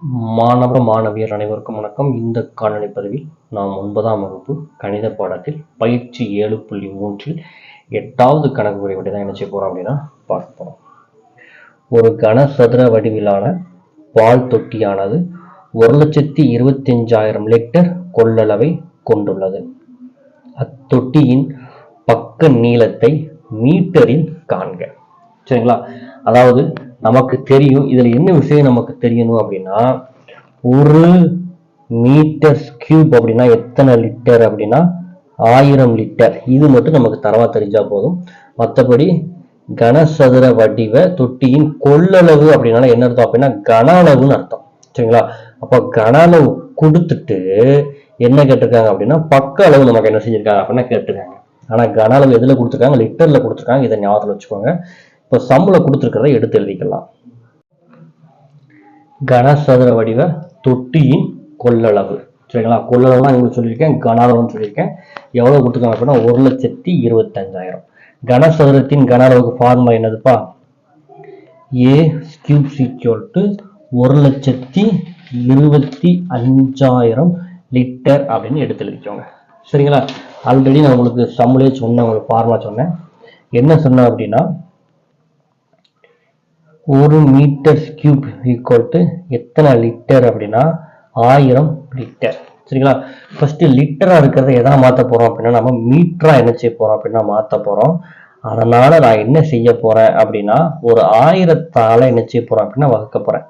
மாணவியர் அனைவருக்கும் வணக்கம். இந்த காணொளி பதிவில் நாம் 9ஆம் வகுப்பு கணித பாடத்தில் பயிற்சி 7.3 8வது கணக்கு முறை தான் என்ன செய்ய போறோம் அப்படின்னா பார்க்க போறோம். ஒரு கனசதுர வடிவிலான பால் தொட்டியானது 1,25,000 லிட்டர் கொள்ளளவை கொண்டுள்ளது. அத்தொட்டியின் பக்க நீளத்தை மீட்டரில் காண்க. சரிங்களா? அதாவது நமக்கு தெரியும், இதுல என்ன விஷயம் நமக்கு தெரியணும் அப்படின்னா, ஒரு மீட்டர் கியூப் அப்படின்னா எத்தனை லிட்டர் அப்படின்னா 1000 லிட்டர். இது மட்டும் நமக்கு தரவா தெரிஞ்சா போதும். மற்றபடி கனசதுர வடிவ தொட்டியின் கொள்ளளவு அப்படின்னா என்ன அர்த்தம் அப்படின்னா கன அளவுன்னு அர்த்தம். சரிங்களா? அப்ப கன அளவு கொடுத்துட்டு என்ன கேட்டிருக்காங்க அப்படின்னா பக்க அளவு நமக்கு என்ன செஞ்சிருக்காங்க அப்படின்னா கேட்டிருக்காங்க. ஆனா கன அளவு எதுல கொடுத்துருக்காங்க? லிட்டர்ல கொடுத்துருக்காங்க. இதை ஞாபகத்தில் வச்சுக்கோங்க. இப்போ சம்முல கொடுத்துருக்கிறத எடுத்து எழுதிக்கலாம். கனசதுர வடிவ தொட்டியின் கொள்ளளவு. சரிங்களா? கொள்ளளவுனா உங்களுக்கு சொல்லியிருக்கேன், கன அளவுன்னு சொல்லியிருக்கேன். எவ்வளவு கொடுத்துருக்காங்க அப்படின்னா 1,25,000. கனசதுரத்தின் கன அளவுக்கு ஃபார்முலா என்னதுப்பா? A cube equal to 1,25,000 litre அப்படின்னு எடுத்து எழுதிக்கோங்க. சரிங்களா? ஆல்ரெடி நான் உங்களுக்கு சம்முலே சொன்னேன், உங்களுக்கு ஃபார்முலா சொன்னேன். என்ன சொன்னேன் அப்படின்னா, ஒரு மீட்டர் கியூப் ஈக்குவல் டு எத்தனை லிட்டர் அப்படின்னா 1000 லிட்டர். சரிங்களா? ஃபர்ஸ்ட் லிட்டரா இருக்கிறத எதா மாற்ற போறோம் அப்படின்னா நம்ம மீட்டரா என்ன செய்ய போறோம் அப்படின்னா மாற்ற போறோம். அதனால நான் என்ன செய்ய போறேன் அப்படின்னா ஒரு 1000ஆல என்ன செய்ய போறேன் அப்படின்னா வகுக்க போறேன்.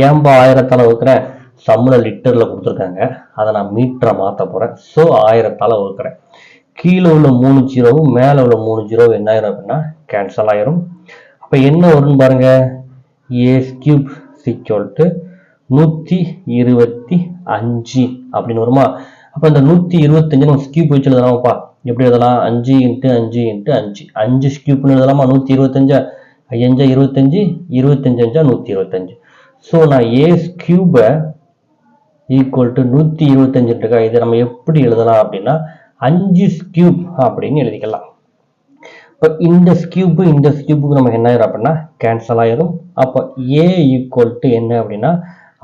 ஏன்பா 1000ஆல வகுக்கிறேன்? சம்முல லிட்டர்ல கொடுத்துருக்காங்க, அதை நான் மீட்டரா மாற்ற போறேன். ஸோ 1000ஆல வகுக்கிறேன். கீழே உள்ள 3 ஜீரோவும் மேலே உள்ள 3 ஜீரோவும் என்ன ஆயிரும் அப்படின்னா கேன்சல் ஆயிரும். அப்ப என்ன வரும்னு பாருங்க, A cube equal to 125 அப்படின்னு வருமா? அப்ப இந்த 125 நம்ம கியூப் வச்சு எழுதலாமாப்பா? எப்படி எழுதலாம்? 5 × 5 × 5 5 கியூப்னு எழுதலாமா? 125 5 25 25 125. ஸோ நான் A cube ஈக்குவல் டு 125 இருக்கா, இதை நம்ம எப்படி எழுதலாம் அப்படின்னா 5 கியூப் அப்படின்னு எழுதிக்கலாம். இப்போ இந்த கியூபுக்கு நமக்கு என்ன ஆயிரும் அப்படின்னா கேன்சல் ஆயிரும். அப்போ A ஈக்குவல் டு என்ன அப்படின்னா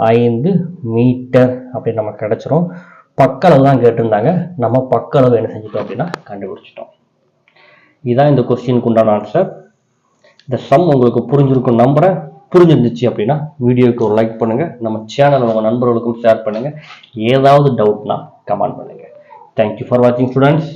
5 மீட்டர் அப்படின்னு நமக்கு கிடைச்சிரும். பக்க அளவு தான் கேட்டிருந்தாங்க, நம்ம பக்க அளவு என்ன செஞ்சிட்டோம் அப்படின்னா கண்டுபிடிச்சிட்டோம். இதுதான் இந்த கொஸ்டினுக்கு உண்டான ஆன்சர். இந்த சம் உங்களுக்கு புரிஞ்சிருக்கும் நம்புறேன். புரிஞ்சிருந்துச்சு அப்படின்னா வீடியோக்கு ஒரு லைக் பண்ணுங்க, நம்ம சேனலை உங்க நண்பர்களுக்கும் ஷேர் பண்ணுங்க. ஏதாவது டவுட்னா கமெண்ட் பண்ணுங்க. தேங்க்யூ ஃபார் வாட்சிங் ஸ்டூடெண்ட்ஸ்.